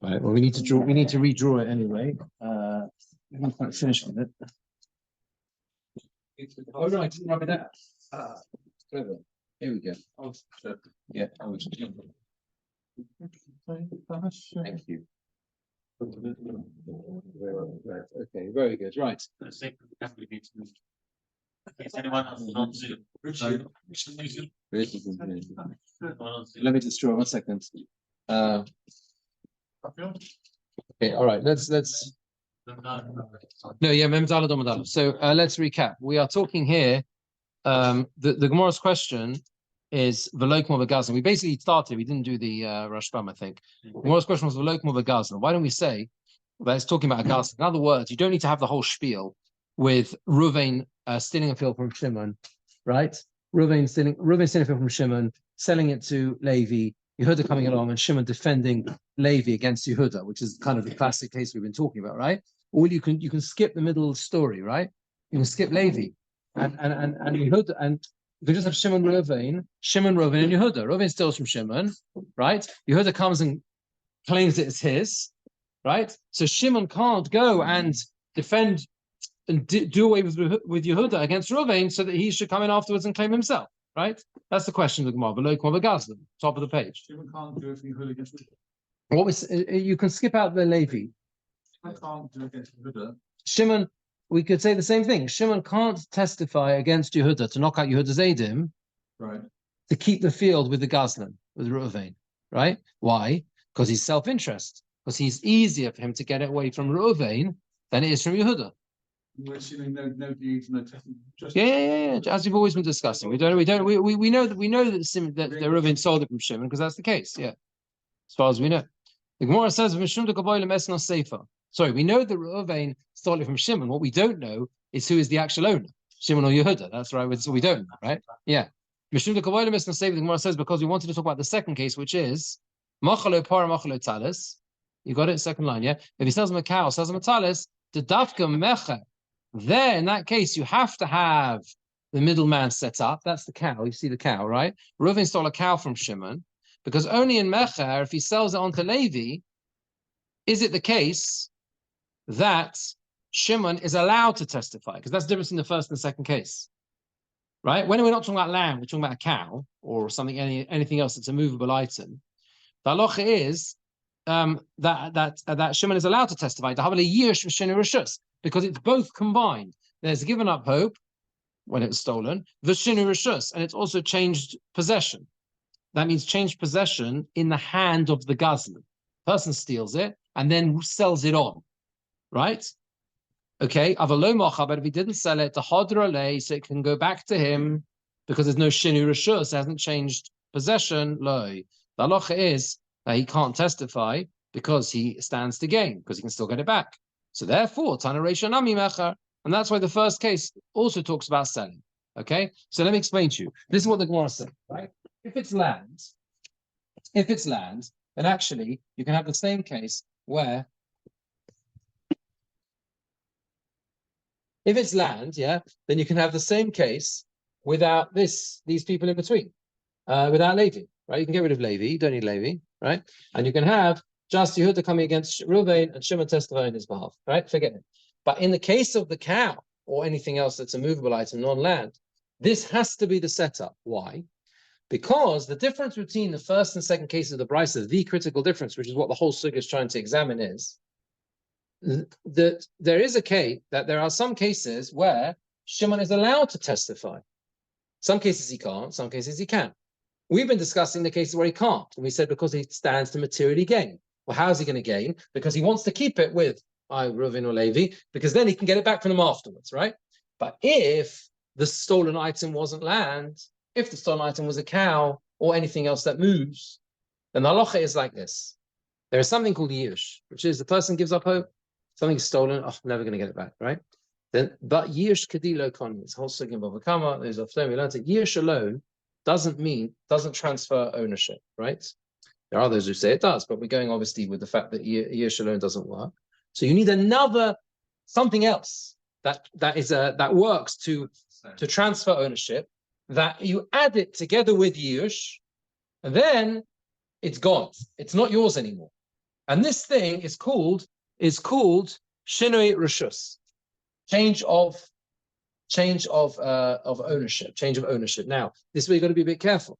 Right. Well, we need to draw. We need to redraw it anyway. I'm not quite finished with it. Oh no, I didn't rub it out. Clever. Here we go. Oh, yeah. Thank you. Right. Okay. Very good. Right. Is anyone on Zoom? Let me just draw 1 second. Okay. All right. Let's. No. Yeah. So let's recap. We are talking here. The Gemora's question is Velokmo v'Gazlan. We basically started. We didn't do the Rashbam, I think. Gemora's question was Velokmo v'Gazlan. Why don't we say that it's talking about a Gazlan? In other words, you don't need to have the whole spiel with Ruvain stealing a field from Shimon, right? Ruvain stealing a field from Shimon, selling it to Levi. Yehuda coming along and Shimon defending Levi against Yehuda, which is kind of the classic case we've been talking about, right? Or you can skip the middle story, right? You can skip Levi and Yehuda, and you can just have Shimon, Ruvain, and Yehuda. Ruvain steals from Shimon, right? Yehuda comes and claims it as his, right? So Shimon can't go and defend and do away with Yehuda against Ruvain, so that he should come in afterwards and claim himself, right? That's the question of the Gemara. Below Gazlan, top of the page. Shimon can't do it for Yehuda against Yehuda. You can skip out the Levi. I can't do it against Yehuda. Shimon, we could say the same thing. Shimon can't testify against Yehuda to knock out Yehuda's Eidim, right? To keep the field with the Gazlan, with Reuven, right? Why? Because he's self-interest. Because he's easier for him to get away from Reuven than it is from Yehuda. We're assuming no deeds, no testing. Yeah. As we've always been discussing, we know that the Reuven sold it from Shimon because that's the case. Yeah, as far as we know, the Gemora says sorry, we know that Reuven stole it from Shimon. What we don't know is who is the actual owner, Shimon or Yehuda. That's right. That's what we don't know, right? Yeah. The Gemara says because we wanted to talk about the second case, which is machalo para machalo talis. You got it, second line, yeah. If he sells him a cow, sells him a talis, the dafka mecha. There, in that case, you have to have the middleman set up. That's the cow. You see the cow, right? Reuven stole a cow from Shimon because only in Mecher, if he sells it onto Levi, is it the case that Shimon is allowed to testify? Because that's the difference in the first and the second case, right? When we're not talking about lamb, we're talking about a cow or something, anything else that's a movable item. The halacha is that Shimon is allowed to testify because it's both combined. There's given up hope when it was stolen, v'shinu rishus, and it's also changed possession. That means changed possession in the hand of the gazlan. Person steals it and then sells it on, right? Okay, avalo mocha, but if he didn't sell it to hodra lei, so it can go back to him because there's no shinu rishus, hasn't changed possession. Loi. The halacha is that he can't testify because he stands to gain because he can still get it back. So therefore, Tana Reisha Nami Mecher, and that's why the first case also talks about selling. Okay, so let me explain to you. This is what the Gemara said, right? If it's land, then actually you can have the same case where if it's land, yeah, then you can have the same case without these people in between, without Levi, right? You can get rid of Levi, you don't need Levi, right? And you can have just Yehuda coming against Reuven and Shimon testifying on his behalf, right? Forget it. But in the case of the cow or anything else that's a movable item, non-land, this has to be the setup. Why? Because the difference between the first and second case of the Brisa, the critical difference, which is what the whole sugya is trying to examine, is that there is a case that there are some cases where Shimon is allowed to testify. Some cases he can't, some cases he can. We've been discussing the cases where he can't, and we said because he stands to materially gain. Well, how is he going to gain? Because he wants to keep it with Reuven or Levi, because then he can get it back from them afterwards, right? But if the stolen item wasn't land, if the stolen item was a cow or anything else that moves, then the halacha is like this. There is something called yish, which is the person gives up hope, something's stolen, I'm never going to get it back, right? Then, but yish kadilo kon, it's whole sugya Bava Kama, there's a flame, we learned that yish alone doesn't transfer ownership, right? There are others who say it does, but we're going obviously with the fact that yish alone doesn't work. So you need something else that works to transfer ownership, that you add it together with yish, and then it's gone. It's not yours anymore. And this thing is called Shinoi Rishus, change of ownership, change of ownership. Now, this is where you've got to be a bit careful.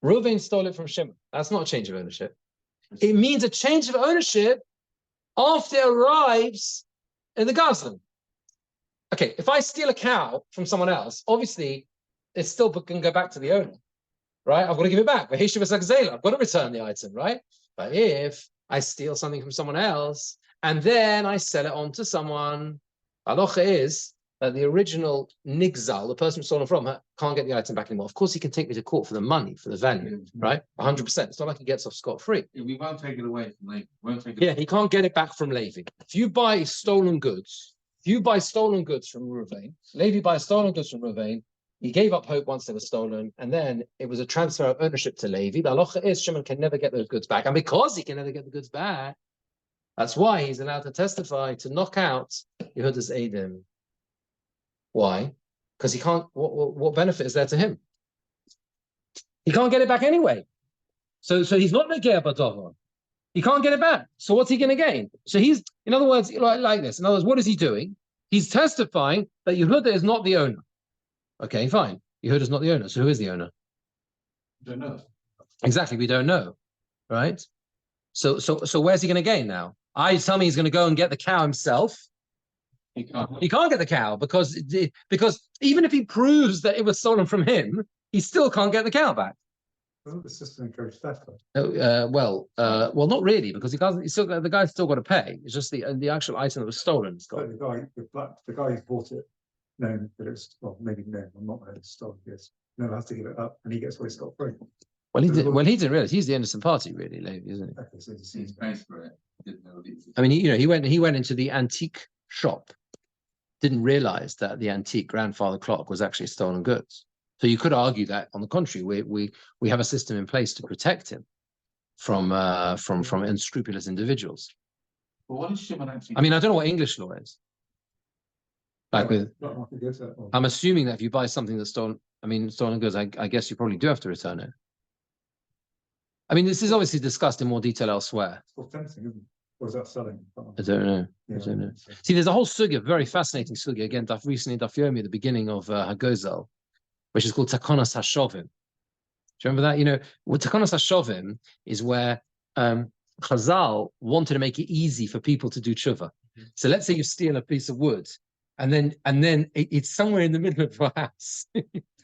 Reuven stole it from Shimon. That's not a change of ownership. It means a change of ownership after it arrives in the Gazlan. Okay, if I steal a cow from someone else, obviously it's still can go back to the owner, right? I've got to give it back. But I've got to return the item, right? But if I steal something from someone else and then I sell it on to someone, halacha is that the original nigzal, the person who's stolen from her, can't get the item back anymore. Of course, he can take me to court for the money, for the value, right? 100%. It's not like he gets off scot-free. We won't take it away from Levi. Yeah, he can't get it back from Levi. If you buy stolen goods, from Reuven, Levi buys stolen goods from Reuven, he gave up hope once they were stolen, and then it was a transfer of ownership to Levi. The halacha is Shimon can never get those goods back. And because he can never get the goods back, that's why he's allowed to testify to knock out Yehuda's Eidim. Why? Because he can't, what benefit is there to him? He can't get it back anyway. So he's not Negea B'Dover. He can't get it back. So what's he going to gain? So he's, in other words, like this. In other words, what is he doing? He's testifying that Yehuda is not the owner. Okay, fine. Yehuda is not the owner. So who is the owner? Don't know. Exactly, we don't know, right? So where's he going to gain now? Tell me he's going to go and get the cow himself. He can't get the cow because even if he proves that it was stolen from him, he still can't get the cow back. Doesn't the system encourage theft? Well, not really, because the guy's still got to pay. It's just the actual item that was stolen. The guy who bought it, known that it's maybe known, I'm not known it's stolen. Yes, never has to give it up, and he gets away scot-free. Well, he didn't realize he's the innocent party, really, Levi, isn't he? Okay, so He's paid for it. Didn't know it. I mean, he went into the antique shop, didn't realize that the antique grandfather clock was actually stolen goods. So you could argue that, on the contrary, we have a system in place to protect him from unscrupulous individuals. But what is Shimon actually? I mean, I don't know what English law is. I'm assuming that if you buy something that's stolen goods, I guess you probably do have to return it. I mean, this is obviously discussed in more detail elsewhere. It's called fencing, isn't it? Or is that selling? I don't know. Yeah, I don't know. See, there's a whole sugya, very fascinating sugya, again, recently Daf Yomi at the beginning of Hagozel, which is called Takonos HaShovim. Do you remember that? You know, what Takonos HaShovim is where Chazal wanted to make it easy for people to do tshuva. So let's say you steal a piece of wood, and then it's somewhere in the middle of your house.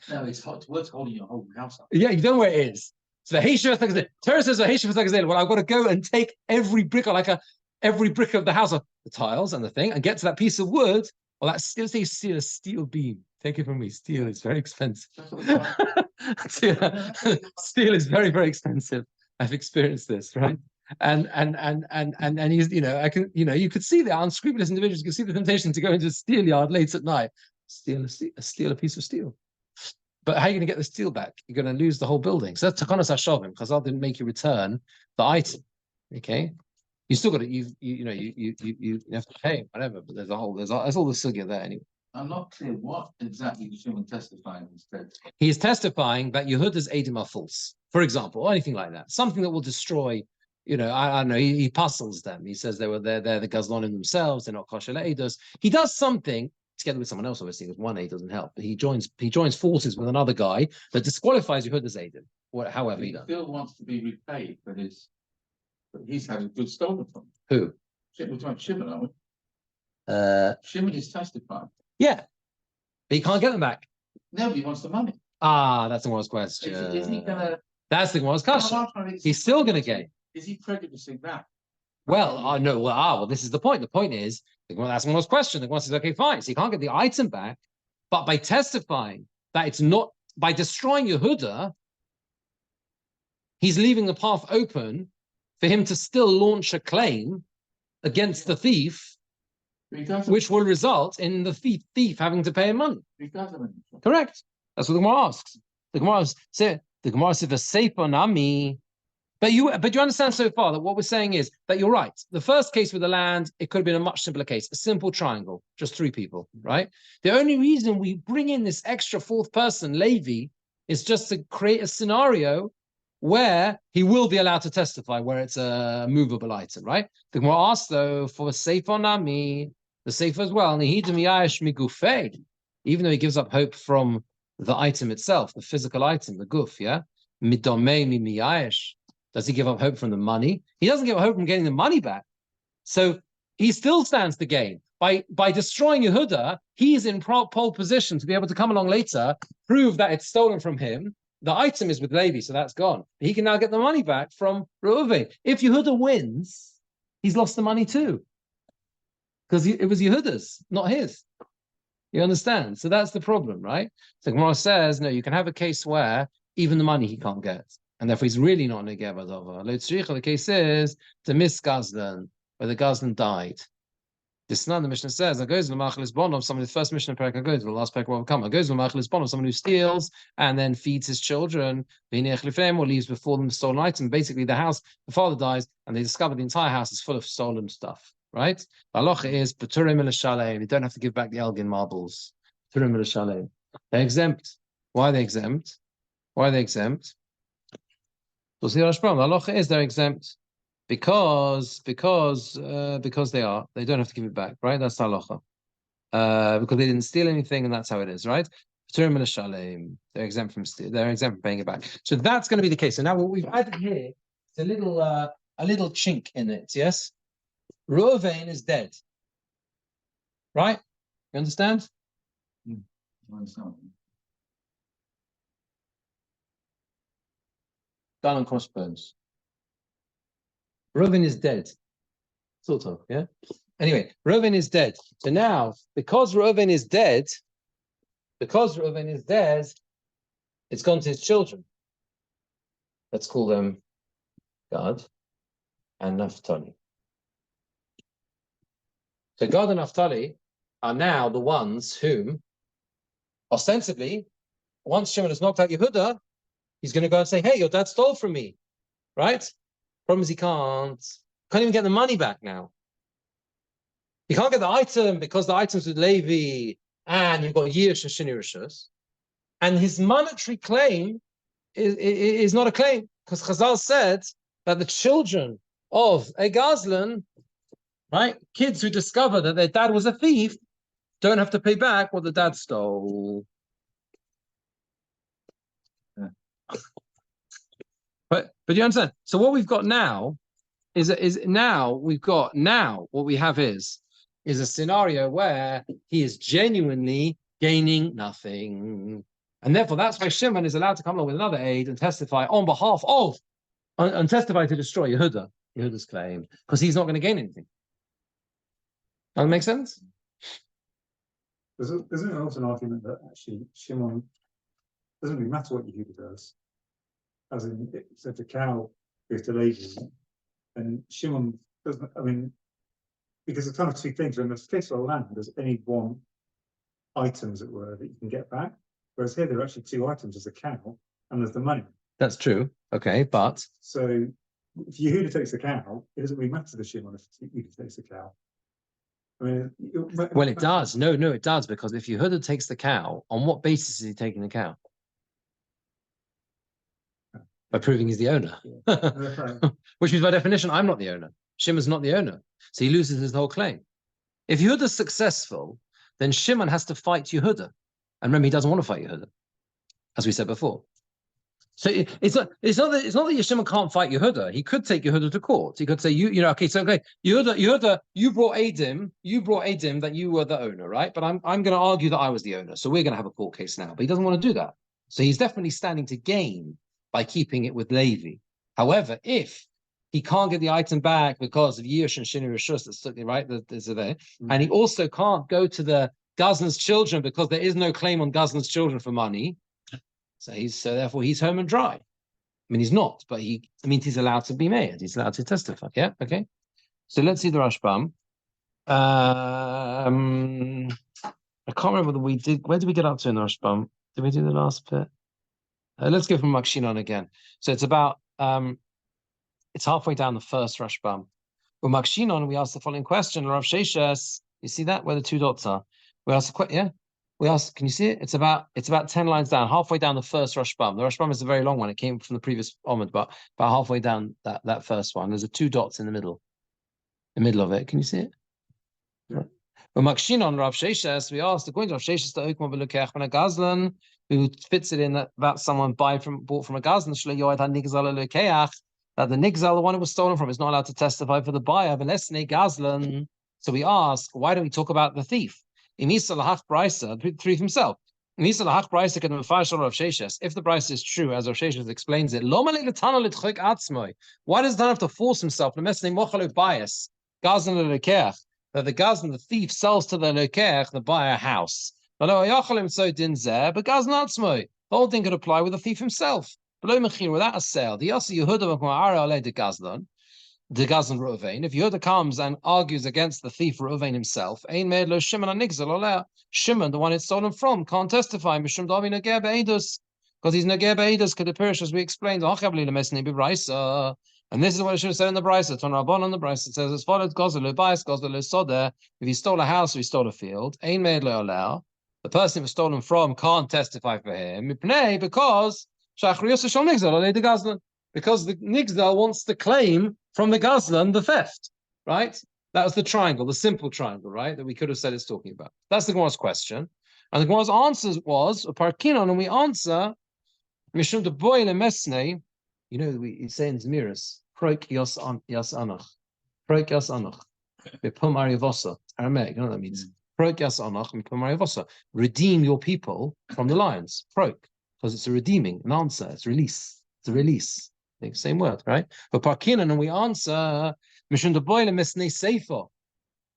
No, it's what's holding your whole house up. Yeah, you don't know where it is. So the Toras says, well, I've got to go and take every brick of the house, of the tiles and the thing, and get to that piece of wood. Well, that's still say you steal a steel beam. Take it from me. Steel is very expensive. Steel is very, very expensive. I've experienced this, right? And he's, you could see the unscrupulous individuals. You could see the temptation to go into a steel yard late at night, steal a piece of steel. But how are you going to get the steel back? You're going to lose the whole building. So that's Takonos HaShovim. Chazal didn't make you return the item. Okay, you still got to you have to pay whatever. But there's all the sugya there anyway. I'm not clear what exactly is Shimon testifying instead. He is testifying that Yehuda's Eidim are false, for example, or anything like that. Something that will destroy. I don't know. He puzzles them. He says they're the Gazlonim themselves. They're not kosher eidos. He does something together with someone else, obviously, because one aid doesn't help. But he joins forces with another guy that disqualifies Yehuda's Eidim. However he does. He still wants to be repaid for his. But he's had a good stolen from him. Who? We're talking Shimon, aren't we? Shimon is testifying. Yeah, but he can't get them back. No, he wants the money. That's the Gemara's question. Is he gonna? That's the Gemara's question. He's still going to gain. Is he prejudicing that? Well, no. Well, this is the point. The point is, that's the Gemara's question. The Gemara says, okay, fine. So he can't get the item back, but by testifying that it's not, by destroying Yehuda, he's leaving the path open for him to still launch a claim against the thief, which will result in the thief having to pay him money. Correct. That's what the Gemara asks. The Gemara says, "V'seipon nami." But you understand so far that what we're saying is that you're right. The first case with the land, it could have been a much simpler case, a simple triangle, just 3 people, right? The only reason we bring in this extra 4th person, Levi, is just to create a scenario where he will be allowed to testify, where it's a movable item, right? The Gemara asks, though, for Sefer Nami, the Sefer as well, even though he gives up hope from the item itself, the physical item, the guf, yeah? Does he give up hope from the money? He doesn't give up hope from getting the money back. So he still stands to gain. By destroying Yehuda, he's in pole position to be able to come along later, prove that it's stolen from him. The item is with Levi, so that's gone. He can now get the money back from Reuven. If Yehuda wins, he's lost the money too. Because it was Yehuda's, not his. You understand? So that's the problem, right? So Gemora says, no, you can have a case where even the money he can't get. And therefore he's really not Negeva Dova. The case is to miss Gazlan, where the Gazlan died. This now the Mishnah says, goes to Machlis someone, the first Mishnah Perek goes, the last Perek will come. Goes to Machlis Bonom, someone who steals and then feeds his children, or leaves before them stolen items. Basically, the house, the father dies, and they discover the entire house is full of stolen stuff. Right? The halacha is B'turim el-shalem. You don't have to give back the Elgin marbles. B'turim el-shalem. They're exempt. Why are they exempt? Why are they exempt? So the halacha is they're exempt. Because they are. They don't have to give it back, right? That's halacha. Because they didn't steal anything, and that's how it is, right? They're exempt from they're exempt from paying it back. So that's going to be the case. So now what we've added here is a little chink in it. Yes, Reuven is dead, right? You understand? Skull and crossbones. Reuven is dead. Sort of, yeah? Anyway, Reuven is dead. So now, because Reuven is dead, it's gone to his children. Let's call them Gad and Naphtali. So Gad and Naphtali are now the ones whom, ostensibly, once Shimon has knocked out Yehuda, he's going to go and say, hey, your dad stole from me, right? Problem is he can't even get the money back now. He can't get the item because the item's with Levi and you've got Yish and Shini Rishus. And his monetary claim is not a claim because Chazal said that the children of a Gazlan, right, kids who discover that their dad was a thief, don't have to pay back what the dad stole. But you understand? So what we've got now is what we have is a scenario where he is genuinely gaining nothing. And therefore that's why Shimon is allowed to come along with another aid and testify on behalf of and testify to destroy Yehuda's claim, because he's not going to gain anything. Does that make sense? Isn't also an argument that actually Shimon doesn't really matter what Yehuda does? As in, so if the cow goes to Levi, and Shimon doesn't, I mean, because it's kind of two things. When there's case of land, there's only one item, as it were, that you can get back. Whereas here, there are actually two items. There's a cow and there's the money. That's true. Okay, but... So if Yehuda takes the cow, it doesn't really matter to Shimon if Yehuda takes the cow. I mean, well, it does. No, it does, because if Yehuda takes the cow, on what basis is he taking the cow? By proving he's the owner. Which means by definition, I'm not the owner. Shimon's not the owner. So he loses his whole claim. If Yehuda's successful, then Shimon has to fight Yehuda. And remember, he doesn't want to fight Yehuda, as we said before. So it's not that Shimon can't fight Yehuda. He could take Yehuda to court. He could say, Yehuda, you brought Adim that you were the owner, right? But I'm going to argue that I was the owner. So we're going to have a court case now. But he doesn't want to do that. So he's definitely standing to gain by keeping it with Levi. However, if he can't get the item back because of Yish and Shini Rishus, that's right, and he also can't go to the Gazlan's children because there is no claim on Gazlan's children for money, so therefore he's home and dry. I mean, he's not, but he's allowed to be made. He's allowed to testify. Yeah, okay. So let's see the Rashbam. I can't remember whether we did. Where did we get up to in the Rashbam? Did we do the last bit? Let's go from Makshinon again. So it's about, it's halfway down the first Rashbam. With Makshinon, we ask the following question, Rav Sheshes, you see that, where the two dots are? We ask the question, yeah? We asked, can you see it? It's about 10 lines down, halfway down the first Rashbam. The Rashbam is a very long one. It came from the previous Omid, but about halfway down that first one. There's 2 dots in the middle of it. Can you see it? Yeah. But Makshinon Rav Sheshes, we asked, according to Rav Sheshes, the Oikma Belukech when a Gazlan, who fits it in that someone bought from a Gazlan, Shlo Yoed HaNigzal Lukeach, that the Nigzal, the one who was stolen from, is not allowed to testify for the buyer, but less Gazlan. So we ask, why don't we talk about the thief? Imisa lahach brisa, the thief himself. Imisa lahach brisa can mafashal Rav Sheshes. If the brisa is true, as Rav Sheshes explains it, why does the Tan have to force himself? The mesnei mochalo bias, Gazlan lekeach, that the Gazlan, the thief, sells to the lekeach, the buyer, house. But Gazlan atzmoi, the whole thing could apply with the thief himself. Without a sale, the Yasi Yehuda the Gazlan. The Gazlan Reuven, if Yehuda comes and argues against the thief Reuven himself, Ein made lo Shimon anigzal oleh. Shimon, the one it's stolen from, can't testify. Mishum davi nager be'edus, because he's nager be'edus could appear as we explained. And this is what it should have said in the brisa. Ton Rabban on the brisa it says as follows: Gozelu bias, Gozelu soder. If he stole a house or he stole a field, Ein made lo oleh. The person it was stolen from can't testify for him. Because Shachriyus shal nigzal oleh the Gazlan. Because the Nigzal wants to claim from the Gazlan the theft, right? That was the triangle, the simple triangle, right? That we could have said it's talking about. That's the Gemara's question. And the Gemara's answer was, Parkinon, and we answer, Mishum de boy le mesne, you know, we say in Zmiris, Proik yas anach. Proik yas anach. Bepum ariavosa. Aramaic, you know what that means? Proik yas anach, bepum ariavosa. Redeem your people from the lions. Proik. Because it's a redeeming, an answer, it's release. It's a release. Same word, right? But Parkinan, and we answer Mishun de Boyle Misnei Seifo,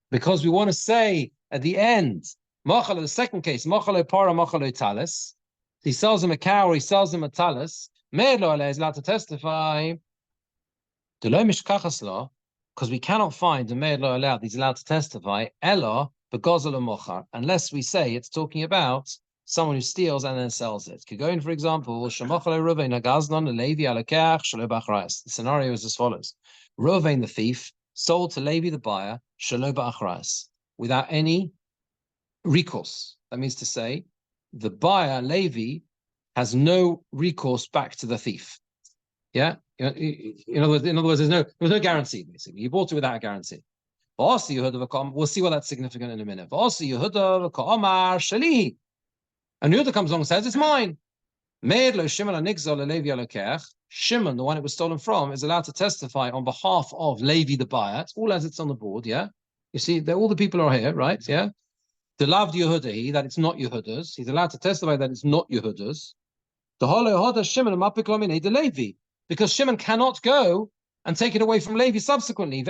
because we want to say at the end, Machalo, the second case, Machalo Para, Machalo Talis. He sells him a cow or he sells him a talis. Me'lo Ale is allowed to testify. Delo Mishkachaslo, because we cannot find the Me'lo allowed, he's allowed to testify, Elo, Begozal Mochar, unless we say it's talking about someone who steals and then sells it. Could go in, for example, the scenario is as follows. Reuven the thief sold to Levi the buyer, without any recourse. That means to say, the buyer, Levi, has no recourse back to the thief. Yeah? In other words, there was no guarantee, basically. He bought it without a guarantee. We'll see why that's significant in a minute. And Yehuda comes along and says, it's mine. Shimon, the one it was stolen from, is allowed to testify on behalf of Levi the buyer. It's all as it's on the board, yeah? You see, all the people are here, right? Yeah? The loved Yehuda, that it's not Yehuda's. He's allowed to testify that it's not Yehuda's. The Hoda Shimon the Levi, because Shimon cannot go and take it away from Levi subsequently.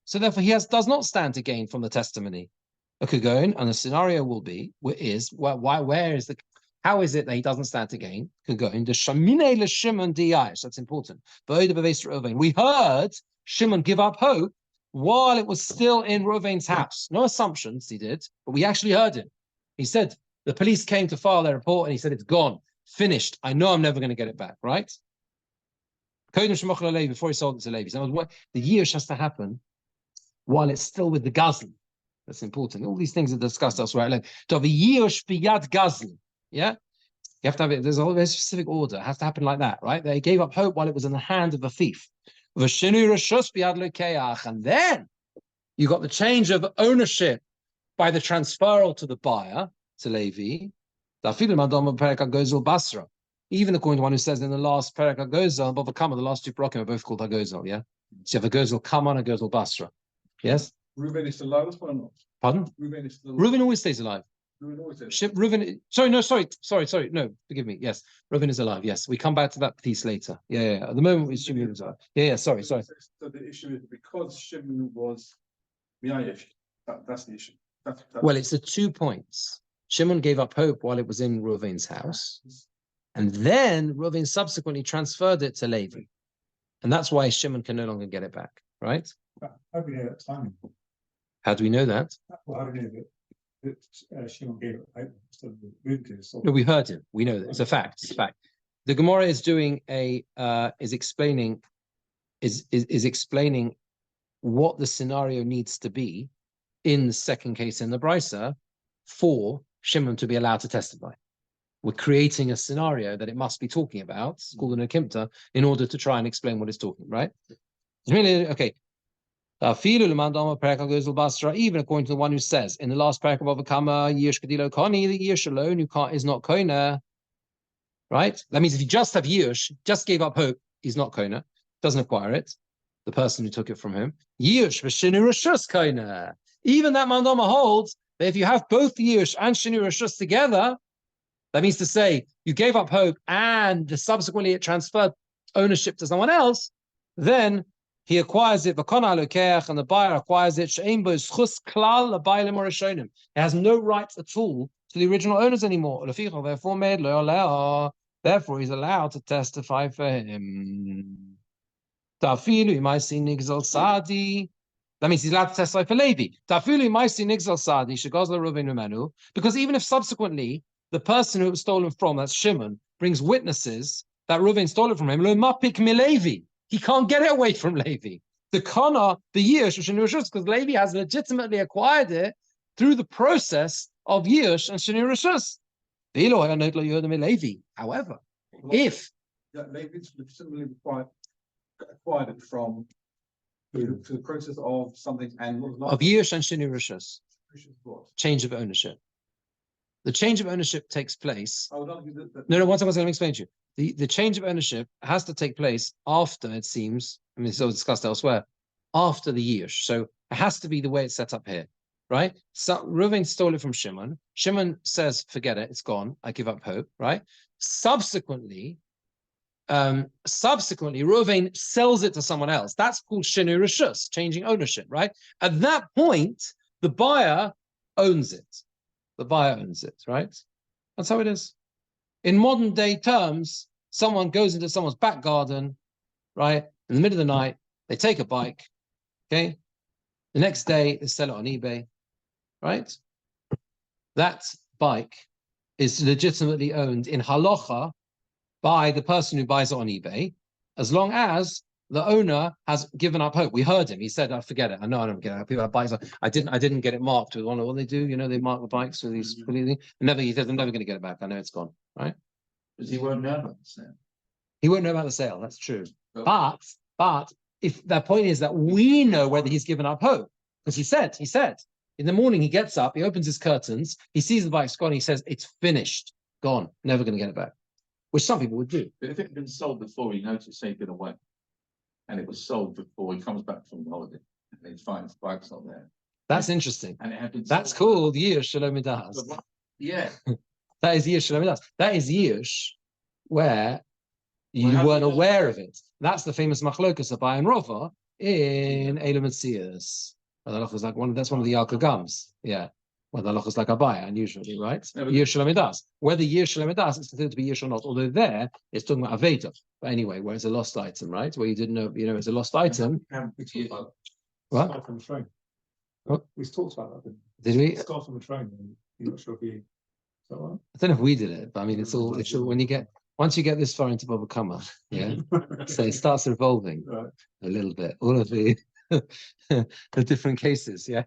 So therefore he does not stand to gain from the testimony. Okay, going, and the scenario will be, how is it that he doesn't stand to gain? Could go in the Shamine le Shimon di'ayish. That's important. We heard Shimon give up hope while it was still in Reuven's house. No assumptions he did, but we actually heard him. He said the police came to file their report, and he said it's gone, finished. I know I'm never going to get it back. Right? Before he sold it to Levi. So the years has to happen while it's still with the Gazlan. That's important. All these things are discussed elsewhere. Like, to have a Yush biyad Gazlan. Yeah? You have to have it, there's a very specific order. It has to happen like that, right? They gave up hope while it was in the hand of the thief. And then you got the change of ownership by the transferal to the buyer, to Levi. Even according to one who says in the last Perek HaGozel and Bava Kama, the last 2 Parakim are both called HaGozel, yeah? So you have a Gozel Kama and a Gozel Basra. Yes? Reuven is alive or not? Pardon? Reuven always stays alive. Reuven, sorry. No, forgive me. Yes, Reuven is alive. Yes, we come back to that piece later. Yeah. At the moment, we assume he was alive. Yeah. Sorry. So the issue is because Shimon was Miyayesh. That's the issue. Well, it's the 2 points. Shimon gave up hope while it was in Reuven's house, and then Reuven subsequently transferred it to Levi, and that's why Shimon can no longer get it back. Right? How do we know that timing? How do we know that? Well, how do we know that Shimon gave it? No, we heard him. We know that it's a fact. It's a fact. The Gemora is doing is explaining what the scenario needs to be in the second case in the Brisa for Shimon to be allowed to testify. We're creating a scenario that it must be talking about. It's called an akimta in order to try and explain what it's talking, right? It's really okay. Even according to the one who says in the last parak of Avakama, Yish Kadilo Koni, the Yish alone who can't is not Kona. Right? That means if you just have Yish, just gave up hope, he's not Kona, doesn't acquire it. The person who took it from him. Yish v'shinu rashus Kona. Even that Mandama holds that if you have both Yish and Shinu Rashus together, that means to say you gave up hope and subsequently it transferred ownership to someone else, then he acquires it, and the buyer acquires it. It has no rights at all to the original owners anymore. Therefore, he's allowed to testify for him. That means he's allowed to testify for Levi. Because even if subsequently the person who it was stolen from, that's Shimon, brings witnesses that Reuven stole it from him, he can't get it away from Levi. The Kana, the Yish, because Levi has legitimately acquired it through the process of Yish and Shinu Rishus. However, if Levi's legitimately acquired it from through the process of something and of Yish and Shinu Rishus, change of ownership. The change of ownership takes place. I would argue that No, one second, let me explain to you. The change of ownership has to take place after, it seems, I mean, it's all discussed elsewhere, after the Yish. So it has to be the way it's set up here, right? So Reuven stole it from Shimon. Shimon says, forget it, it's gone. I give up hope, right? Subsequently, Reuven sells it to someone else. That's called Shinu Rishus, changing ownership, right? At that point, the buyer owns it. The buyer owns it, right? That's how it is. In modern day terms, someone goes into someone's back garden, right? In the middle of the night, they take a bike, okay? The next day, they sell it on eBay, right? That bike is legitimately owned in halacha by the person who buys it on eBay, as long as the owner has given up hope. We heard him. He said, "I forget it. I know I don't get it. People have bikes. I didn't get it marked with one of what they do. You know, they mark the bikes with these. Never. He says, I'm never going to get it back. I know it's gone. Right? Because he won't know about the sale. He won't know about the sale. That's true. But if the point is that we know whether he's given up hope, because he said in the morning he gets up, he opens his curtains, he sees the bike's gone, he says it's finished, gone, never going to get it back, which some people would do. But if it had been sold before he noticed he'd been away, and it was sold before he comes back from the holiday, and he finds the bike's not there. That's interesting. And it had been That's sold. called Yish Shalom Midas. Yeah. That is Yish Shalom Midas. That is Yish where you Well, weren't aware of it. That's the famous machlokas of Abai and Rova in Elam Metzias. Like that's one of the Yalka Gums. Yeah. Well, the halach is like Abai, unusually, right? Yish Shalom Midas. Whether Yish Shalom Midas is considered to be Yish or not, although there it's talking about Aveda. But anyway, where it's a lost item, right? Where you didn't know, it's a lost item. What? From the train. What? We talked about that. Did we? Start from the train. And you're not sure if you. Is that right? I don't know if we did it, but I mean, it's all when you get once you get this far into Baba Kama, yeah. So it starts revolving Right. a little bit. All of the the different cases, yeah.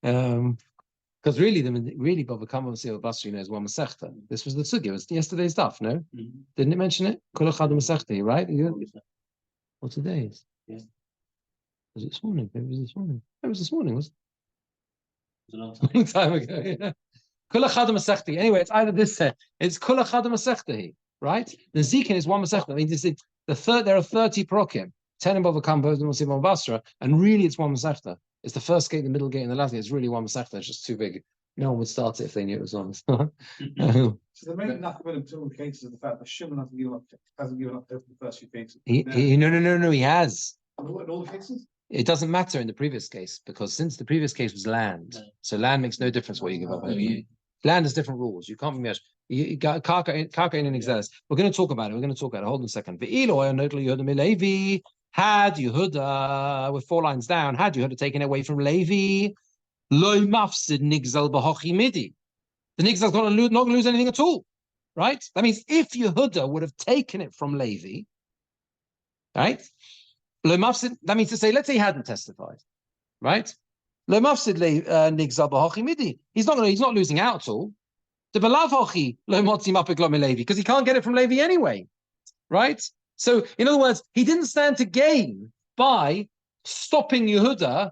Because really, Baba Kama is one Masechta. This was the sugya. It was yesterday's daf, no? Mm-hmm. Didn't it mention it? Kol echad Masechta, right? What today is? Yeah. Was it this morning? Maybe it was this morning. It was this morning, was it? It was a long A long time ago, yeah. Kol echad Masechta. Anyway, it's either this set. It's Kol echad Masechta, right? The Zikin is one Masechta. I mean, there are 30 prokim. 10 in Bava Kama, both in Musim Basra, and really it's one Masechta. It's the first gate, the middle gate, and the last gate. It's really one Masechta. It's just too big. No one would start it if they knew it was one. So the main nothing in two cases is the fact that Shimon hasn't given up hope in the first few cases. No, he has. In all the cases? It doesn't matter in the previous case, because since the previous case was land, so land makes no difference what you give up. Land has different rules. You can't be measured. You got karka in an exelis. We're going to talk about it. Hold on a second. Had Yehuda, with 4 lines down, had Yehuda taken it away from Levi, loy mafsid nigzal b'hochi midi. The nigzal's not going to lose anything at all, right? That means if Yehuda would have taken it from Levi, right? Loy mafsid, that means to say, let's say he hadn't testified, right? Lo mafsid nigzal b'hochi midi. He's not losing out at all. The belav hochi lo motzi mapik lo Levi, because he can't get it from Levi anyway, right? So in other words, he didn't stand to gain by stopping Yehuda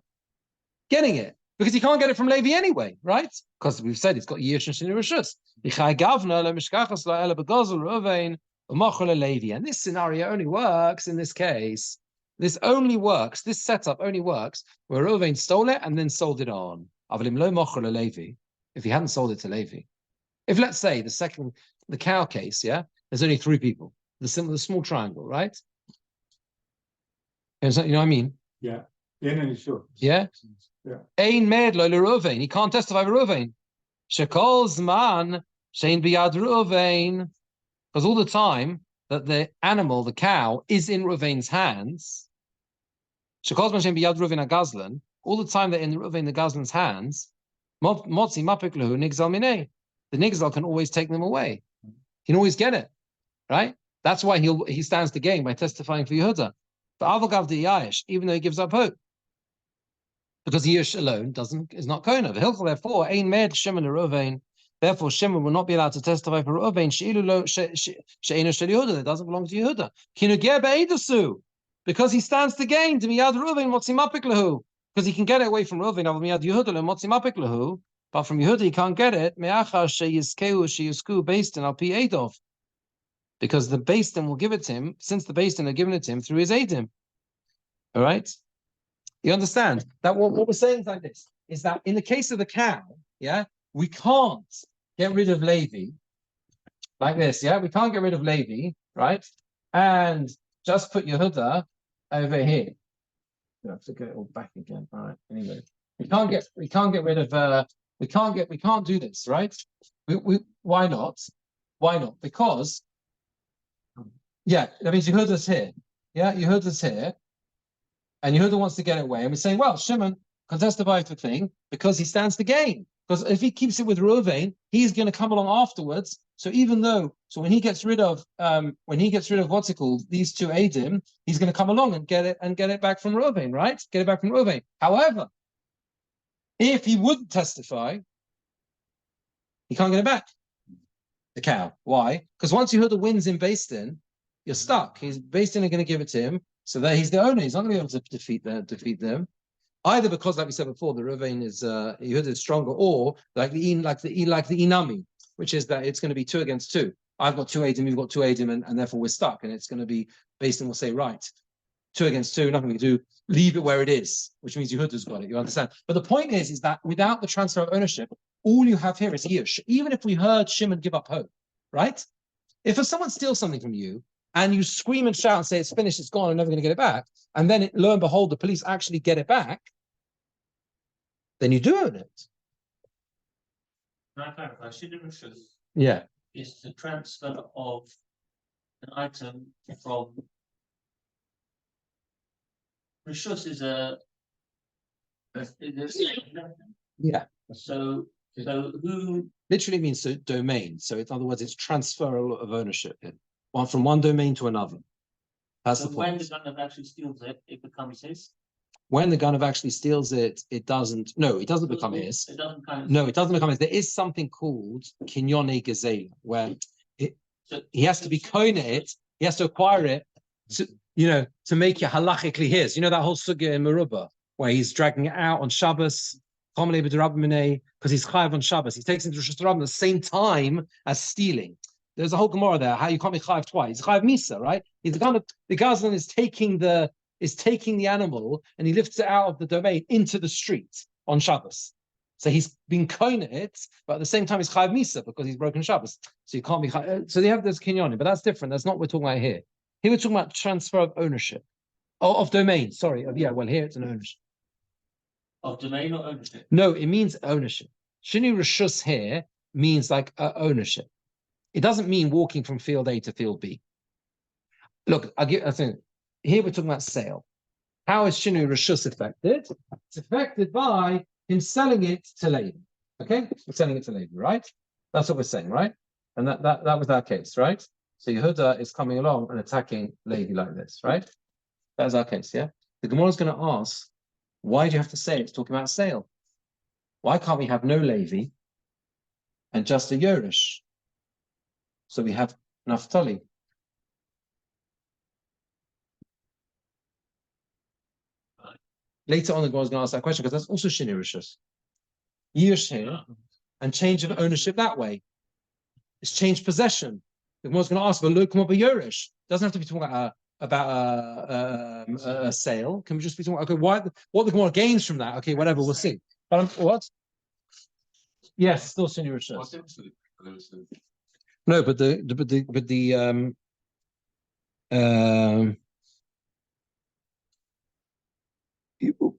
getting it, because he can't get it from Levi anyway, right? Because we've said it's got Yish and Shini Rishus. And this scenario only works in this case. This only works, this setup only works where Reuven stole it and then sold it on. If he hadn't sold it to Levi. If, let's say, the cow case, yeah, there's only three people, the small triangle, right? You know what I mean? Yeah. Yeah, no, sure. Yeah? Yeah. Ein med lo Reuven. He can't testify for Reuven. Shekol zman shein biyad Reuven. Because all the time that the animal, the cow, is in Reuven's hands, Shekol zman shein biyad Reuven agazlan, all the time they're in Reuven the gazlan's hands, motzi mapik lehu nigzal minei. The nigzal can always take them away. He can always get it, right? That's why he stands to gain by testifying for Yehuda. But Avagav the Yash, even though he gives up hope, because Yish alone is not Kona. Therefore, Ein Med Shimon Reuven. Therefore, Shimon will not be allowed to testify for Reuven. She'enu Shel Yehuda, that doesn't belong to Yehuda. Kinugeh be'edasu, because he stands to gain to miyad Reuven motzimapik lehu, because he can get it away from Reuven. Av miyad Yehuda le motzimapik lehu, but from Yehuda he can't get it. Me'achar sheyizkeu sheyizku based in al pi edov, because the based will give it to him, since the based are giving it to him through his edim. All right. You understand that what we're saying is like this, is that in the case of the cow, yeah, we can't get rid of Levi like this, yeah, we can't get rid of Levi, right? And just put Yehuda over here. I have to get it all back again. All right. Anyway, we can't get rid of we can't do this, right? Why not? Why not? Because yeah, that means Yehuda's here. Yeah, Yehuda's here. And Yehuda wants to get it away. And we're saying, well, Shimon can testify to the thing because he stands to gain. Because if he keeps it with Reuven, he's going to come along afterwards. So when he gets rid of what's it called, these two Adim, he's going to come along and get it back from Reuven, right? Get it back from Reuven. However, if he wouldn't testify, he can't get it back. The cow. Why? Because once Yehuda wins in Beis Din, you're stuck. Beis Din are going to give it to him. So there he's the owner. He's not going to be able to defeat them, either because, like we said before, the Reuven is Yehuda is stronger, or like the Inami, which is that it's going to be 2 against 2. I've got 2 Adim, you've got 2 Adim, and therefore we're stuck. And it's going to be based on, we'll say, right, 2 against 2, nothing we can do, leave it where it is, which means Yehuda's got it. You understand? But the point is that without the transfer of ownership, all you have here is Yish. Even if we heard Shimon give up hope, right? If someone steals something from you, and you scream and shout and say it's finished, it's gone, I'm never going to get it back, and then lo and behold, the police actually get it back, then you do own it. Can I clarify? Shidduch Rishus Yeah. is the transfer of an item from Rishus is Yeah. So who Literally means domain. So in other words, it's transfer of ownership from one domain to another. That's so the when point. the gunner actually steals it, it becomes his. When the gunner actually steals it, it doesn't become his. It doesn't kind of No, it doesn't become his. There is something called Kinyone Gazela, where he has to be koine it, he has to acquire it to make it halachically his. You know that whole sugya in Merubah, where he's dragging it out on Shabbos, because he's chayav on Shabbos. He takes it into Rosh Hashanah at the same time as stealing. There's a whole Gemora there, how you can't be chayav twice. He's chayav misa, right? He's the Gazlan is taking the animal and he lifts it out of the domain into the street on Shabbos. So he's been koine it, but at the same time he's chayav misa because he's broken Shabbos. So you can't be chayav. So they have this kinyonim, but that's different. That's not what we're talking about here. Here we're talking about transfer of ownership, of domain. Sorry, here it's an ownership. of domain or ownership. No, it means ownership. Shini Rishus here means like ownership. It doesn't mean walking from field A to field B. Look, I think here we're talking about sale. How is Shinu Rishus affected? It's affected by him selling it to Levi. Okay, we're selling it to Levi, right? That's what we're saying, right? And that was our case, right? So Yehuda is coming along and attacking Levi like this, right? That's our case, yeah. The Gemora is going to ask Why do you have to say it's talking about sale? Why can't we have no Levi and just a Yerush? So we have Naphtali. Later on, the Gemara is going to ask that question because that's also Shini Rishus. Yerush here and change of ownership that way. It's changed possession. The Gemara is going to ask, well, look, come up a Yerush. Doesn't have to be talking about a sale. Can we just be talking about, okay, what the Gemara gains from that? Okay, whatever, we'll see. But what? Yes, still Shini Rishus. No, but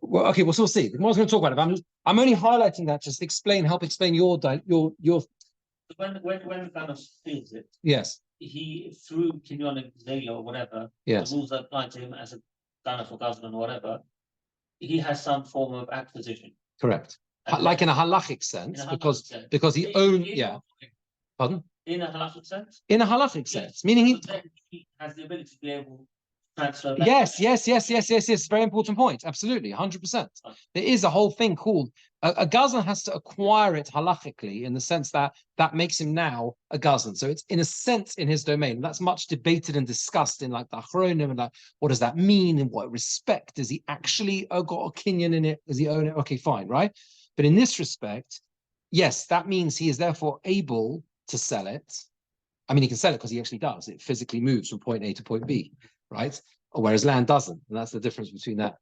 well, okay, we'll still see. The Gemara's going to talk about it. I'm only highlighting that just to help explain your. When the Ghana steals it, Yes. He through Kinyon Zayla or whatever, Yes. the rules that apply to him as a Ghana for Gazlan or whatever, he has some form of acquisition. Correct. Like in a halachic sense, because he owns. Yeah. Pardon? In a halachic sense. In a halachic sense, meaning he has the ability to be able to transfer back. Yes. Very important point. Absolutely, 100%. There is a whole thing called a gazlan has to acquire it halachically in the sense that makes him now a gazlan. So it's in a sense in his domain. That's much debated and discussed in like the Achronim and like what does that mean? In what respect? Does he actually got a kinyan in it? Does he own it? Okay, fine, right? But in this respect, yes, that means he is therefore able to sell it. I mean, he can sell it because he actually does. It physically moves from point A to point B, right? Whereas land doesn't, and that's the difference between that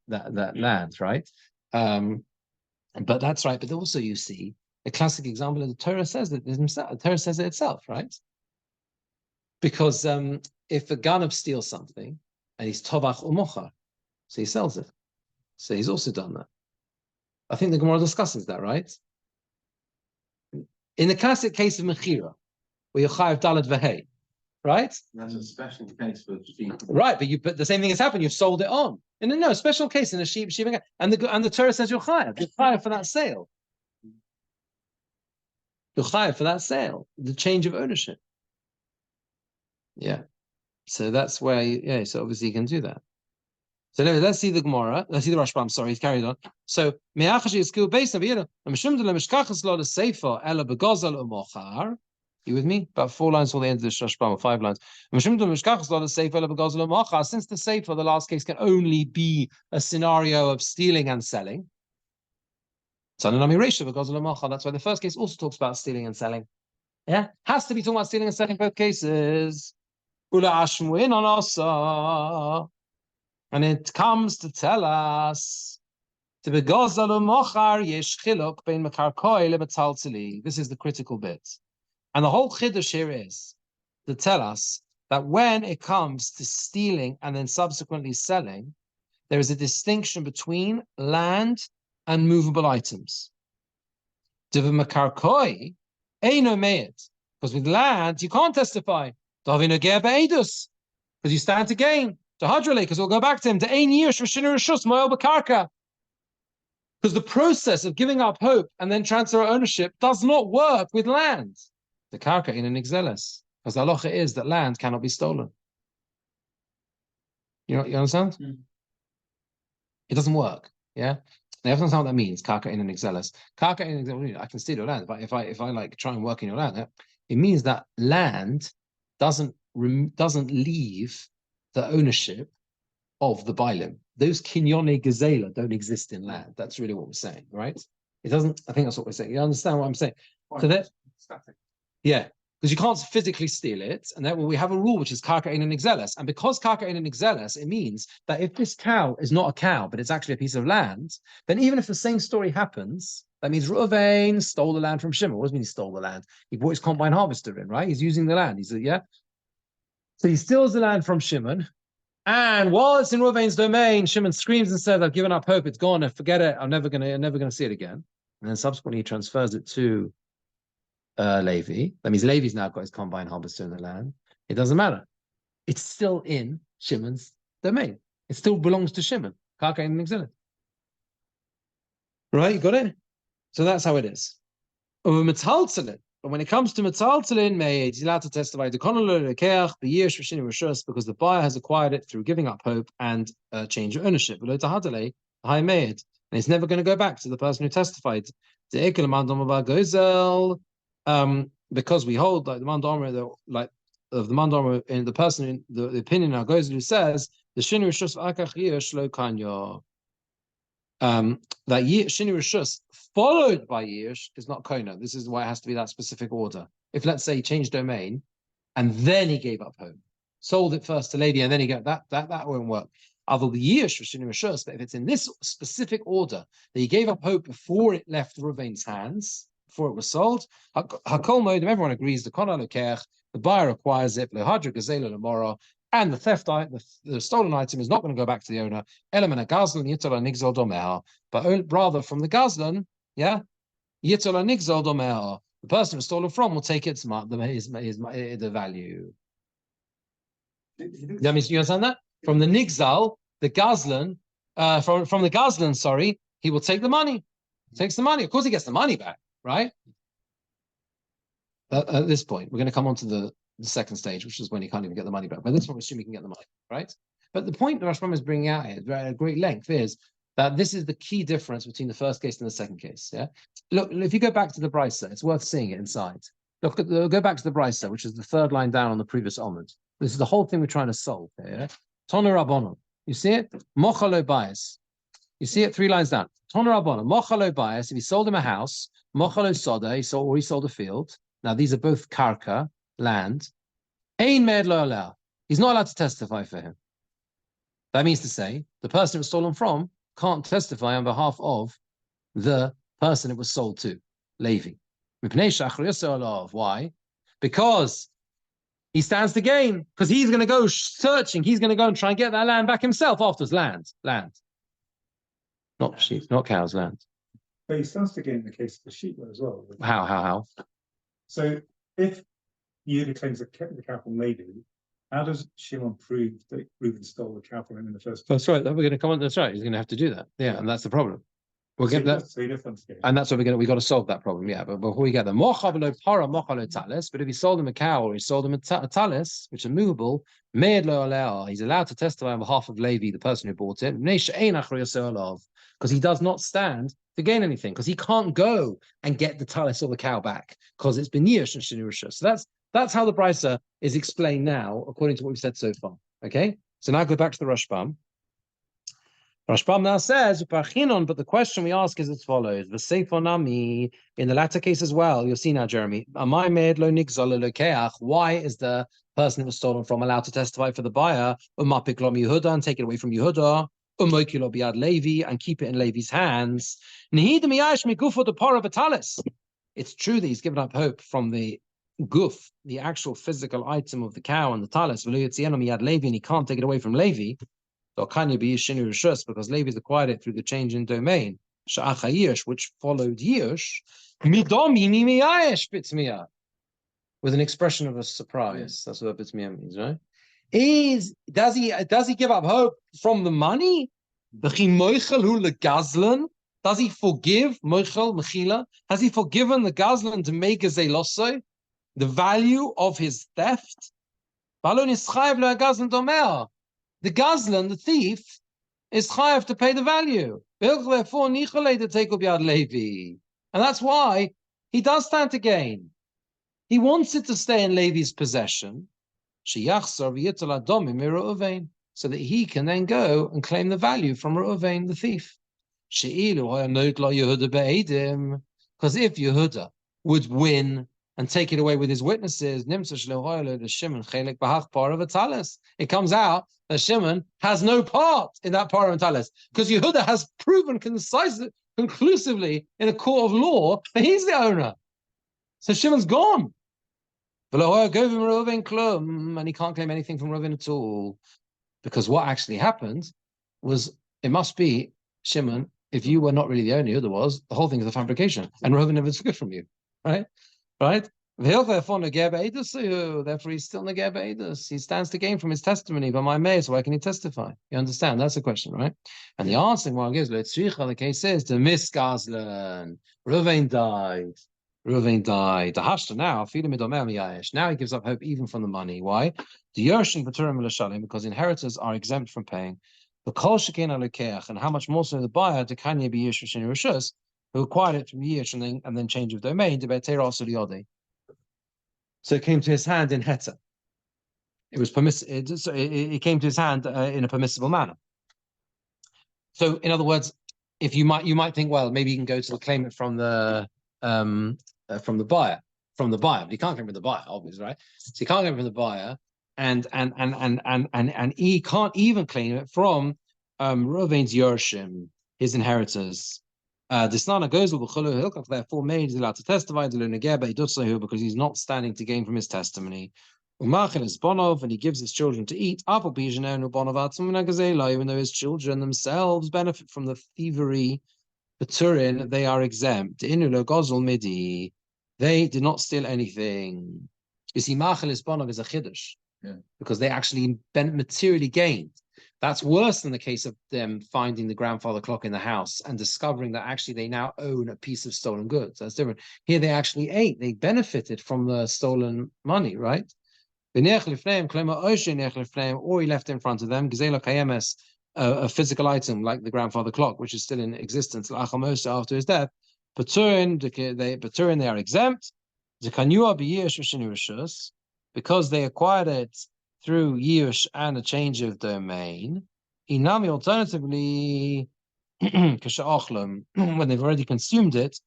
land, right? But that's right. But also, you see a classic example of the Torah says it himself. The Torah says it itself, right? Because if a Ganav steals something and he's tovach umochar, so he sells it, so he's also done that. I think the Gemara discusses that, right? In the classic case of Mechira, where you're chayav dalad v'hei, right? That's a special case for sheep. Right, but the same thing has happened. You've sold it on. No, a special case in a sheep, and the Torah says you're chayav. You're chayav for that sale. You're chayav for that sale, the change of ownership. Yeah. So that's where, so obviously you can do that. So anyway, let's see the Gemara. Let's see the Rashbam. Sorry, he's carried on. So me'achash is skill based on the mishkachas lo the sefer ela begazal umochar. You with me? About 4 lines till the end of the Rashbam, or 5 lines. Since the sefer, the last case, can only be a scenario of stealing and selling. That's why the first case also talks about stealing and selling. Yeah, has to be talking about stealing and selling both cases. And it comes to tell us this is the critical bit. And the whole chiddush here is to tell us that when it comes to stealing and then subsequently selling, there is a distinction between land and movable items. Because with land, you can't testify. Because you stand to gain. Because we'll go back to him. Because the process of giving up hope and then transfer ownership does not work with land. The karka in an exelis, because the halacha is that land cannot be stolen. You understand? Mm. It doesn't work. Yeah. Now, you have to understand what that means. Karka in an exelis. Karka in an exelis. I can steal your land, but if I like try and work in your land, it means that land doesn't leave the ownership of the bailim. Those kinyone gazela don't exist in land. That's really what we're saying, right? It doesn't. I think that's what we're saying. You understand what I'm saying? So that. Yeah, because you can't physically steal it, and then we have a rule which is karka in an exelis, and because karka in an exelis, it means that if this cow is not a cow, but it's actually a piece of land, then even if the same story happens, that means Reuven stole the land from Shimon. What does it mean he stole the land? He brought his combine harvester in, right? He's using the land. So he steals the land from Shimon, and while it's in Reuven's domain, Shimon screams and says, "I've given up hope. It's gone. Forget it. I'm never gonna see it again." And then subsequently he transfers it to Levi. That means Levi's now got his combine harvester in the land. It doesn't matter. It's still in Shimon's domain. It still belongs to Shimon. Karka in an exelis. Right, you got it? So that's how it is. But when it comes to metaltalin, he's allowed to testify because the buyer has acquired it through giving up hope and change of ownership. and it's never going to go back to the person who testified. Because we hold like the Mandamar, like of the Mandamar, and the person in the opinion of Gozel who says the Shinu Rishus Akach Yish Lo Kanya. That Shinu Rishus followed by Yish is not Kona. This is why it has to be that specific order. If let's say he changed domain and then he gave up home, sold it first to lady, and then he got that won't work. Although the Yish for Shinu Rishus, but if it's in this specific order that he gave up hope before it left Ruvain's hands, before it was sold, Hakol Modim, everyone agrees the Kona Lokech, the buyer acquires it, Lehadra Gazela Lamora, and the theft item, the stolen item is not going to go back to the owner. Element of Gazlan Yitala Nigzal Domeha, but rather from the Gazlan, yeah, Yitala Nigzal Domeha, the person who's stolen from will take its the value. That means you understand that? From the Nigzal, the Gazlan, from the Gazlan, sorry, he will take the money. He takes the money. Of course, he gets the money back, right? At this point, we're going to come on to the second stage, which is when he can't even get the money back. But this one, we assume he can get the money, right? But the point that Rashbam is bringing out here at great length is that this is the key difference between the first case and the second case. Yeah. Look, if you go back to the Brisa, it's worth seeing it inside. Look, go back to the Brisa, which is the third line down on the previous Omid. This is the whole thing we're trying to solve here. Yeah? Toner Rabbanon. You see it? Mochalo bias. You see it 3 lines down. Toner Rabbanon. Mochalo bias. If he sold him a house, Mochalo soda, he sold a field. Now these are both karka, land. Ein med lo aleh. He's not allowed to testify for him. That means to say, the person it was stolen from can't testify on behalf of the person it was sold to, Levi. Why? Because he stands to gain, because he's going to go searching, he's going to go and try and get that land back himself afterwards. Land. Not sheep, not cows, land. But he stands to gain in the case of the sheep as well. How? So if Yehuda claims the cow from Levi, how does Shimon prove that Reuben stole the cow from him in the first place? That's right. We're going to come on. That's right. He's going to have to do that. Yeah, and that's the problem. We'll get that. And that's what we got to solve that problem. Yeah, but before we get there, but if he sold him a cow or he sold him a talis, which is movable, he's allowed to testify on behalf of Levi, the person who bought it, because he does not stand to gain anything, because he can't go and get the talis or the cow back, because it's been years and shinurusha. So that's how the Brisa is explained now, according to what we've said so far. Okay, so now go back to the Rashbam. Rashbam now says, but the question we ask is as follows: in the latter case as well, you'll see now, Jeremy, why is the person that was stolen from allowed to testify for the buyer, and take it away from Yehuda, Levi, and keep it in Levi's hands? It's true that he's given up hope from the guf, the actual physical item of the cow and the talis, and he can't take it away from Levi. So can you be Shinu Rishus, because Levi's acquired it through the change in domain, Sha'acha Yish, which followed Yish, with an expression of a surprise. That's what Bitzmiyah means, right? Does he give up hope from the money? Does he forgive Moichel Mechila? Has he forgiven the Gazlan to make a Zelosoi, the value of his theft? The Gazlan, the thief, is chayav to pay the value. Therefore, to take up Yad Levi. And that's why he does stand to gain. He wants it to stay in Levi's possession, so that he can then go and claim the value from Reuven, the thief. Because if Yehuda would win and take it away with his witnesses, it comes out that Shimon has no part in that part of Talis, because Yehuda has proven conclusively in a court of law that he's the owner. So Shimon's gone. And he can't claim anything from Reuven at all. Because what actually happened was, it must be, Shimon, if you were not really the owner, Yehuda was, the whole thing is a fabrication, and Reuven never took it from you. Right? Therefore he's still Negeh Be'edus. He stands to gain from his testimony, but my mayor, so why can he testify? You understand? That's the question, right? And the answer gives, the case is, the Misgazlan. Reuven died. The Hashta now, now he gives up hope even from the money. Why? The Yershin V'Turim L'Shalim, because inheritors are exempt from paying. The kol shekein alokeach, and how much more so the buyer to kanya be yish v'sheni rishus, who acquired it from yish and then change of domain to betera asuli. So it came to his hand in heta. It was it came to his hand in a permissible manner. So, in other words, if you might think, well, maybe you can go to claim it from the buyer, but you can't claim from the buyer, obviously, right? So you can't claim from the buyer, and he can't even claim it from Reuven's Yorshim, his inheritors. Disnana goes therefore made is allowed to testify but he does so because he's not standing to gain from his testimony. Umachel is bonov, and he gives his children to eat. Even though his children themselves benefit from the thievery, the Turin, they are exempt. They did not steal anything. You see, Machel is bonov is a chiddush, because they actually materially gained. That's worse than the case of them finding the grandfather clock in the house and discovering that actually they now own a piece of stolen goods. That's different. Here they actually ate. They benefited from the stolen money, right? Or he left in front of them, a physical item like the grandfather clock, which is still in existence after his death. They are exempt. Because they acquired it through Yush and a change of domain. Inami, alternatively, when they've already consumed it,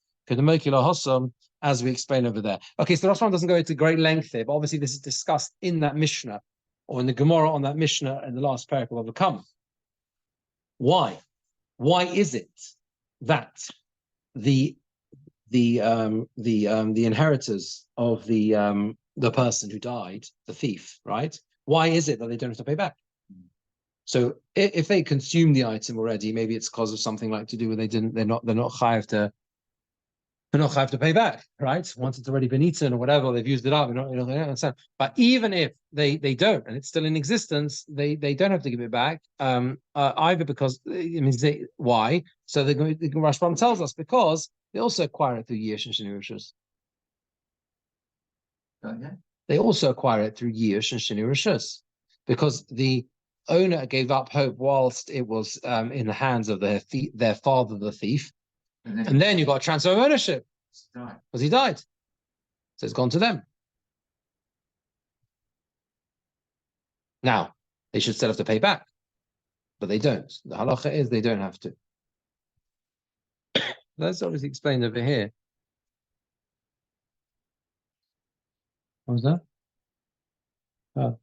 as we explain over there. Okay, so the Rashbam doesn't go into great length here, but obviously this is discussed in that Mishnah, or in the Gemora on that Mishnah in the last paragraph of the Chaim. Why? Why is it that the inheritors of the person who died, the thief, right? Why is it that they don't have to pay back? So if they consume the item already, maybe it's because of something like to do with they're not chayav to pay back, right? Once it's already been eaten or whatever, they've used it up, they don't understand. But even if they don't, and it's still in existence, they don't have to give it back, either because why? So the Rashbam tells us because they also acquire it through Yish and Sheni Rishus. They also acquire it through Yish and Sheni Rishus, because the owner gave up hope whilst it was in the hands of their father, the thief, and then you got a transfer of ownership because he died. So it's gone to them. Now they should still have to pay back, but they don't. The halacha is they don't have to. That's obviously explained over here. What was that? Oh.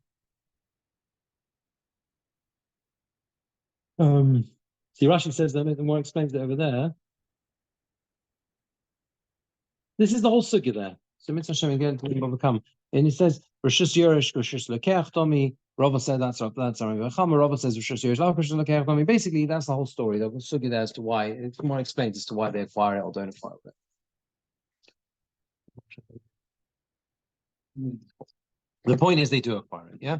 See, Rashi says that the more explains it over there. This is the whole sugya there. So Mitzvah Hashem again to overcome. And it says Rishus Yorish, Rishus Lekeach Tomi. Rava said that's Rabbi Birnbaum. Rava says Rishus Yorish, Rishus Lekeach Tomi. Basically, that's the whole story. The sugya there as to why it's more explains as to why they acquire it or don't acquire it. The point is they do acquire it, yeah?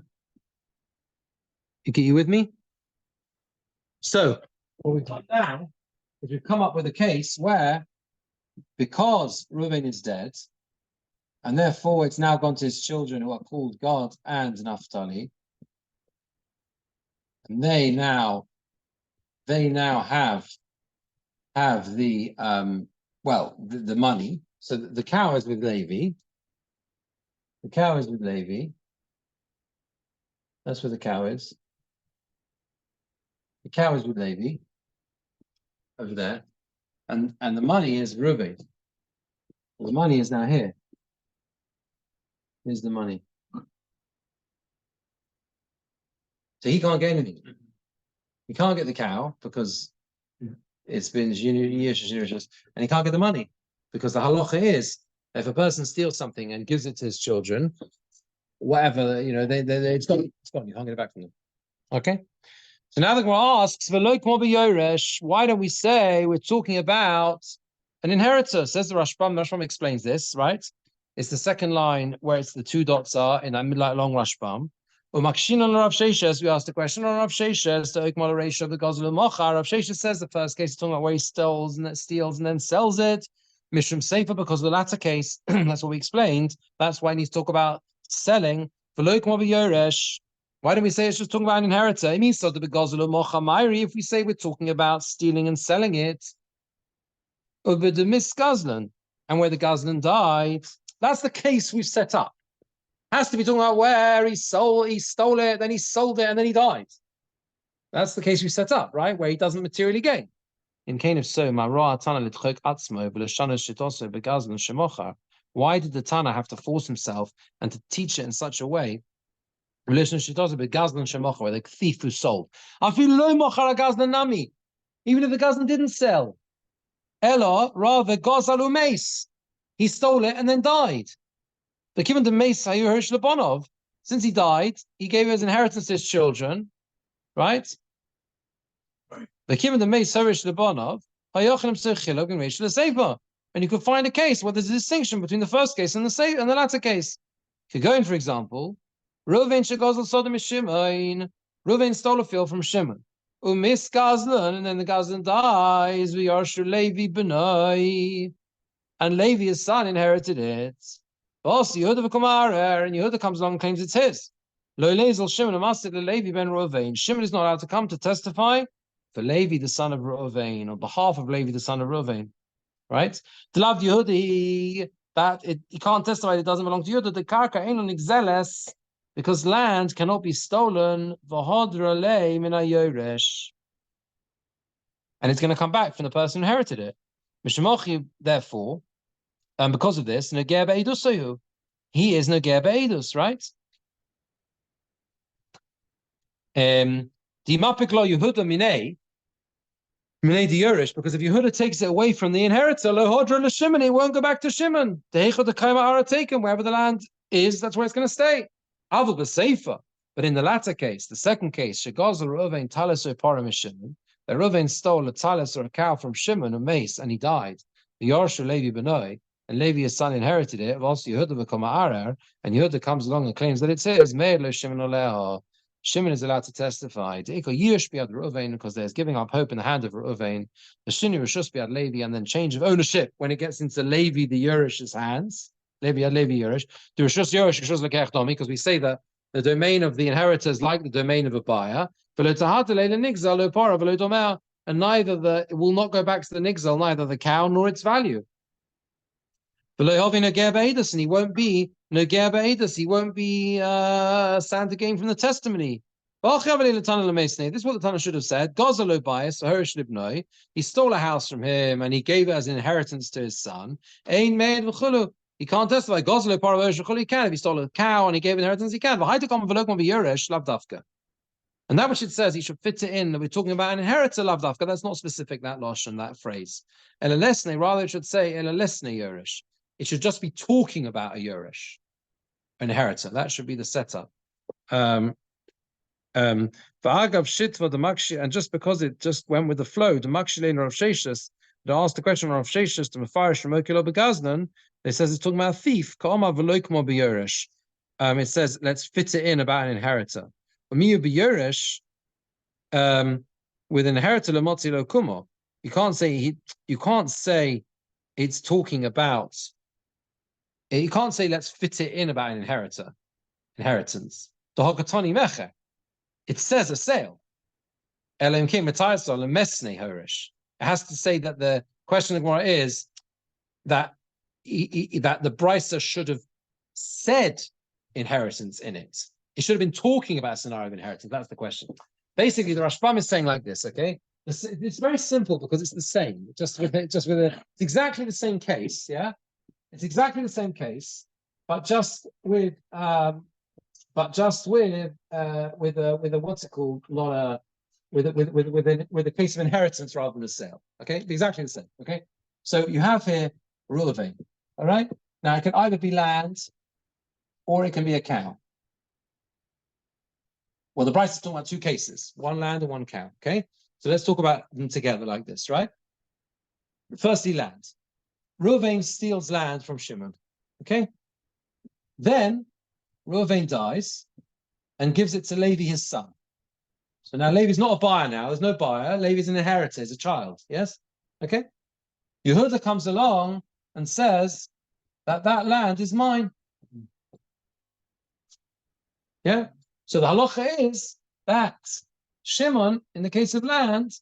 You with me? So what we've done now is we've come up with a case where, because Reuven is dead, and therefore it's now gone to his children who are called Gad and Naphtali, and they now have the the money. So the cow is with Levi. The cow is with Levi. That's where the cow is. The cow is with Levi over there, and the money is Reuven. Well, the money is now here. Here's the money. So he can't get anything. He can't get the cow because it's been years, and he can't get the money because the halacha is if a person steals something and gives it to his children, whatever it's gone. You can't get it back from them. Okay. So now the Gemara asks, why don't we say we're talking about an inheritor? Says the Rashbam. The Rashbam explains this, right? It's the second line where it's the two dots are in that long Rashbam. We asked the question on Rav Sheshes, the Oikmal ratio of the Gazal Mocha. Rav Sheshes says the first case is talking about where he steals and then sells it. Mishram Sefer, because of the latter case, that's what we explained. That's why he needs to talk about selling. For Loikmal Yoresh, Why don't we say it's just talking about an inheritor? It means so to be gazelu mochamayri. If we say we're talking about stealing and selling it, over the misgazlan, and where the gazlan died, that's the case we've set up. Has to be talking about where he stole it, then he sold it, and then he died. That's the case we set up, right? Where he doesn't materially gain. In Cain of so, why did the Tana have to force himself and to teach it in such a way? Relation to Shitosa, where the thief who sold. Even if the Gazlan didn't sell. Ella, rather, Gozalu Mace. He stole it and then died. The given the Mace Hayu Hirsch Lebonov, since he died, he gave his inheritance to his children, right? The given the Mace Hirish Lebonov, and you could find a case where there's a distinction between the first case and the latter case. If you're going, for example, Reuven Shegozal Sodom Shimon, Reuven stole a field from Shimon. Umis Gazlan, and then the Gazlan dies. We are Levi Benoi, and Levi, his son, inherited it. Also, Yehuda v'Komarer, and Yehuda comes along and claims it's his. Lo Lezel Shimon Amasid Levi ben Reuven. Shimon is not allowed to come to testify for Levi, the son of Reuven, on behalf of Levi, the son of Reuven. Right? The love Yehuda, he can't testify. It doesn't belong to Yehuda. The karka ain't on exeles. Because land cannot be stolen, and it's going to come back from the person who inherited it. Therefore, because of this, he is Noger Be'edus, right? Because if Yehuda takes it away from the inheritor, it won't go back to Shimon. Wherever the land is, that's where it's going to stay. But in the latter case, the second case, that Reuven stole a talis or a cow from Shimon, a mace, and he died. The Yarshu Levi Benoi, and Levi his son inherited it. Also Yehuda become Arer, and Yehuda comes along and claims that it's his. Shimon is allowed to testify. Because there's giving up hope in the hand of Reuven. The Shini Rishus biad Levi, and then change of ownership when it gets into Levi the Yerish's hands. Levi Yerish. The Rishus Yerish Rishus Lekech Domi, because we say that the domain of the inheritor is like the domain of a buyer. And neither it will not go back to the nigzal, neither the cow nor its value. And he won't be Noger Be'edus, he won't be stand to gain from the testimony. This is what the Tana should have said. He stole a house from him and he gave it as an inheritance to his son. He can't testify. He can. If he stole a cow and he gave inheritance, he can. And that which it says, he should fit it in, that we're talking about an inheritor, lavdafka. That's not specific, that loshon, that phrase. Rather it should say, yerish. It should just be talking about a yerish, an inheritor. That should be the setup. And just because it just went with the flow, the Makshilin Rav Sheshus, they asked the question of Rav Sheshus to Mefarish from Okilo Begaznan, it says it's talking about a thief. It says, let's fit it in about an inheritor. With inheritor lemotzi lo kumo. You can't say it's talking about. You can't say let's fit it in about an inheritance. The Hokatoni Meche. It says a sale. It has to say that the question of Gemora is that that the Brisa should have said inheritance in it. It should have been talking about a scenario of inheritance. That's the question. Basically, the Rashbam is saying like this. Okay, it's very simple because it's the same. It's exactly the same case. Yeah, it's exactly the same case, but just with a what's it called? Not with a case of inheritance rather than a sale. Okay, exactly the same. Okay, so you have here Reuven. All right, now it can either be land or it can be a cow. Well, the Bryce is talking about two cases, one land and one cow. Okay, so let's talk about them together like this, right? Firstly, land. Reuven steals land from Shimon. Okay, then Reuven dies and gives it to Levi, his son. So now Levi's not a buyer now. There's no buyer. Levi's an inheritor. He's a child. Yes? Okay? Yehuda comes along and says that land is mine. Yeah? So the halacha is that Shimon, in the case of land,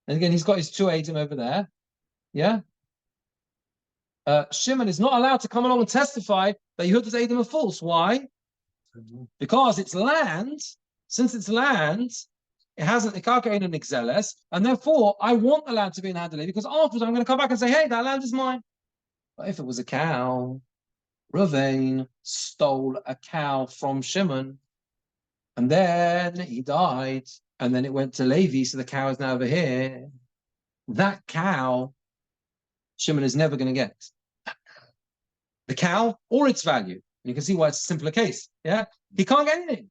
and again, he's got his two Eidim over there. Yeah. Shimon is not allowed to come along and testify that Yehuda's Eidim are false. Why? Because it's land. Since it's land, it hasn't the karka ain't an exeles, and therefore I want the land to be in Hadaleh because afterwards I'm going to come back and say, hey, that land is mine. But if it was a cow, Ruvain stole a cow from Shimon, and then he died, and then it went to Levi, so the cow is now over here. That cow, Shimon is never going to get the cow or its value. And you can see why it's a simpler case. Yeah, he can't get anything.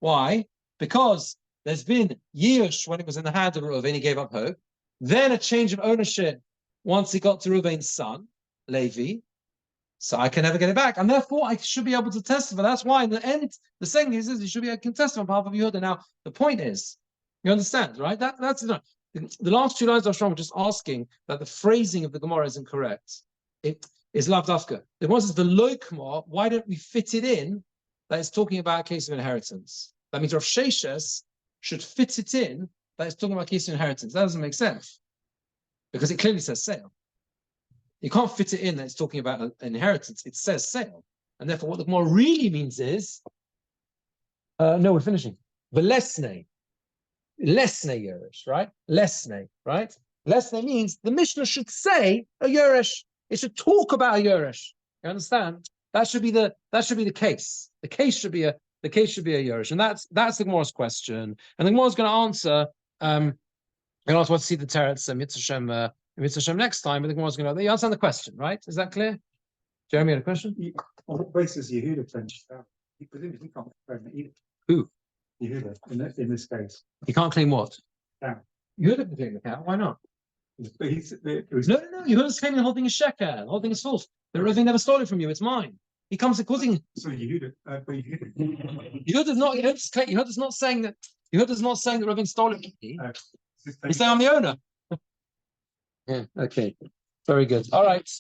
Why? Because there's been years when it was in the hand of Reuven, he gave up hope. Then a change of ownership once he got to Reuven's son, Levi. So I can never get it back. And therefore, I should be able to testify. That's why in the end, the second case is you should be able to testify on behalf of Yehuda. Now, the point is, you understand, right? That's the last two lines of Shlomo just asking that the phrasing of the Gemara is incorrect. It is lav dafka. The one says the loikma, why don't we fit it in that it's talking about a case of inheritance? That means Rav Sheshes should fit it in that it's talking about a case of inheritance. That doesn't make sense because it clearly says sale. You can't fit it in that it's talking about an inheritance. It says sale. And therefore, what the Gemara really means is, no, we're finishing. Velesne. Lesne Yerush, right? Lesne, right? Lesne means the Mishnah should say a Yerush. It should talk about a Yerush. You understand? That should be the case. The case should be a Yerush. And that's the Gemara's question. And the Gemara's going to answer, and I also want to see the Teretz Mitzvah next time, but the Gemara's going to you understand the question, right? Is that clear? Jeremy had a question? On what basis Yehuda claims he presumably can't claim it either. Who? Yehuda in this case. He can't claim what? Cow. Yehuda can claim the cow. Why not? But it was, No. Yehuda's claiming holding a sheker, holding a false. The Ravine never stole it from you. It's mine. He comes accusing. so Yehuda, but Yehuda. Yehuda's not saying that. Yehuda's not saying that Ravine stole it from me. He's saying I'm the owner. Yeah. Okay. Very good. All right.